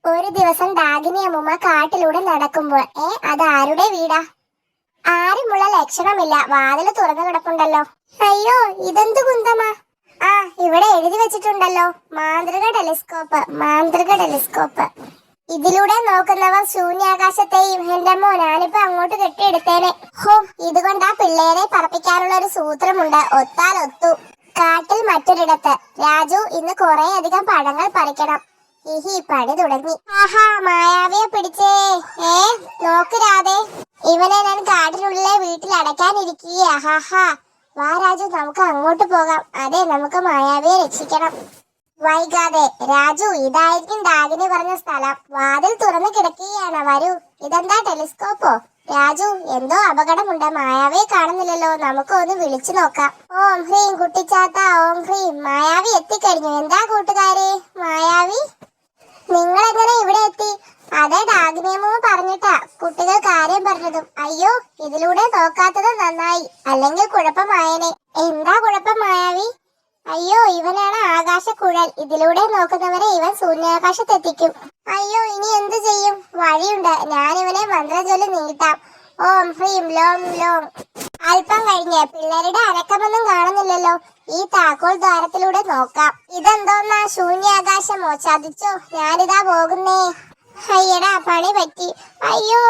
ഒരു ദിവസം ഡാഗിനി അമ്മൂമ്മ കാട്ടിലൂടെ നടക്കുമ്പോൾ അത് ആരുടെ വീടാ? ആരുമുള്ള ലക്ഷണമില്ല. വാതില് തുറന്നു കിടപ്പുണ്ടല്ലോ. അയ്യോ, ഇതെന്ത് കുന്തമാ? ആ, ഇവിടെ എഴുതി വെച്ചിട്ടുണ്ടല്ലോ, മാന്ത്രിക ടെലിസ്കോപ്പ്, മാന്ത്രിക ടെലിസ്കോപ്പ്. ഇതിലൂടെ നോക്കുന്നവർ ശൂന്യാകാശത്തെയും. എന്റെ അമ്മോ, ഞാനിപ്പോ അങ്ങോട്ട് കെട്ടിയെടുത്തേനെ. ഹോ, ഇതുകൊണ്ട് ആ പിള്ളേരെ പറപ്പിക്കാനുള്ള ഒരു സൂത്രമുണ്ട്. ഒത്താൽ ഒത്തു. കാട്ടിൽ മറ്റൊരിടത്ത്. രാജു ഇന്ന് കുറെ അധികം പഴങ്ങൾ പറിക്കണം. പണി തുടങ്ങി. ആഹാ, മായാവിയെ പിടിച്ചേ. നോക്ക് രാധേ, ഇവനെ ഞാൻ കാടിനുള്ളിലെ വീട്ടിൽ അടയ്ക്കാനിരിക്കുക. ഹാഹാ, വാ രാജു, നമുക്ക് അങ്ങോട്ട് പോകാം. അതെ, നമുക്ക് മായാവിയെ രക്ഷിക്കണം. വൈകാതെ. രാജു, ഇതായിരിക്കും ഡാഗിനി പറഞ്ഞ സ്ഥലം. വാതിൽ തുറന്നു കിടക്കുകയാണ്. വരൂ. ഇതെന്താ, ടെലിസ്കോപ്പോ? രാജു, എന്തോ അപകടമുണ്ട്. മായാവിയെ കാണുന്നില്ലല്ലോ. നമുക്ക് ഒന്ന് വിളിച്ചു നോക്കാം. ഓം ഹ്രീം കുട്ടിച്ചാത്ത, ഓം ഹ്രീം. മായാവി എത്തിക്കഴിഞ്ഞു. എന്താ കൂട്ടുകാരെ, മായാവി നിങ്ങൾ എങ്ങനെ ഇവിടെ എത്തി? അതെ, ഡാഗിനിയമ്മ പറഞ്ഞിട്ടാ കുട്ടികൾ കാര്യം പറഞ്ഞതും. അയ്യോ, ഇതിലൂടെ നോക്കാത്തത് നന്നായി, അല്ലെങ്കിൽ കുഴപ്പമായനെ. എന്താ കുഴപ്പം മായാവി? അയ്യോ, ഇവനാണ് ആകാശക്കുഴൽ. ഇതിലൂടെ നോക്കുന്നവരെ ഇവൻ ശൂന്യാകാശത്തെത്തിക്കും. അയ്യോ, ഇനി എന്ത് ചെയ്യും? വഴിയുണ്ട്. ഞാൻ ഇവനെ മന്ത്രജൊല്ലി നീട്ടാം. ഓം ഹ്രീം ലോം ലോം. അല്പം കഴിഞ്ഞ് പിള്ളേരുടെ അനക്കമൊന്നും കാണുന്നില്ലല്ലോ. ഈ താക്കോൽ ദ്വാരത്തിലൂടെ നോക്കാം. ഇതെന്തോന്നാ, ശൂന്യാകാശമോ? ചതിച്ചോ? ഞാനിതാ പോകുന്നേ. അയ്യടാ, പണി പറ്റി. അയ്യോ.